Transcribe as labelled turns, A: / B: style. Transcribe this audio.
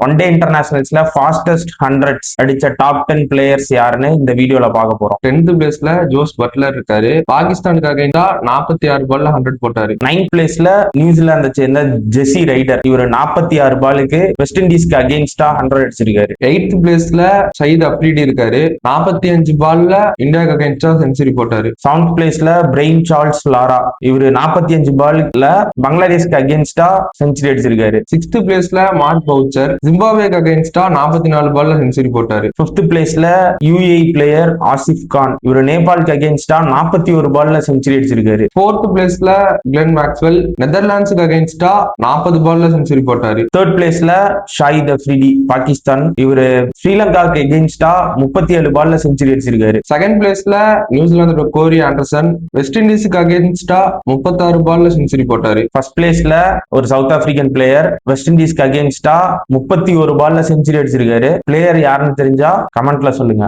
A: One day இன்டர்நேஷனல்ஸ்ல fastest hundreds அடிச்ச top 10 players யாருன்னு இந்த வீடியோல பார்க்க போறோம்.
B: 10th பிளேஸ்ல ஜோஸ் பட்லர் இருக்காரு. பாகிஸ்தானுக்கு அகைன்ஸ்டா 46 பால்ல 100 போட்டாரு.
A: 9th பிளேஸ்ல நியூசிலாந்தை சேர்ந்த ஜெசி ரைடர், இவர் 46 பாலுக்கு வெஸ்ட் இண்டீஸ்க்கு அகேன்ஸ்டா 100 அடிச்சிருக்காரு.
B: 8th பிளேஸ்ல சயீத் அப்ரிடி இருக்காரு. 45 பால்ல இந்தியாவுக்கு அகைன்ஸ்டா செஞ்சுரி போட்டாரு.
A: 7th பிளேஸ்ல பிரெயின் சார்ல்ஸ் லாரா, இவர் 45 பால்ல பங்களாதேஷ்க்கு அகேன்ஸ்டா செஞ்சுரி அடிச்சிருக்காரு.
B: 6th பிளேஸ்ல மார்க் பவுச்சர் ஜிம்பாப்வேக்கு அகைன்ஸ்டா 44 பால்ல செஞ்சுரி போட்டாரு.
A: 5th பிளேஸ்ல UAE பிளேயர் ஆசிப் கான், இவர் நேபாளுக்கு அகேன்ஸ்டா 41 பால்ல செஞ்சுரி அடிச்சிருக்காரு.
B: 4th பிளேஸ்ல கிளென் மேக்ஸ்வெல் நெதர்லாண்ட்ஸுக்கு அகைன்ஸ்டா 40 பால்ல செஞ்சுரி போட்டாரு.
A: 3rd பிளேஸ்ல ஷாஹித் அஃப்ரிடி பாகிஸ்தான், இவர் ஸ்ரீலங்காவுக்கு அகேன்ஸ்டா 37 பால்ல செஞ்சுரி அடிச்சிருக்காரு.
B: 2nd பிளேஸ்ல நியூசிலாந்து கோரி ஆண்டர்சன் வெஸ்ட் இண்டீஸுக்கு அகைன்ஸ்டா 36 பால்ல செஞ்சுரி போட்டாரு.
A: 1st பிளேஸ்ல ஒரு சவுத் ஆப்பிரிக்கன் பிளேயர் வெஸ்ட் இண்டீஸ்க்கு அகேன்ஸ்டா 31 பால்ல செஞ்சுரி அடிச்சிருக்காரு. பிளேயர் யாருன்னு தெரிஞ்சா கமெண்ட்ல சொல்லுங்க.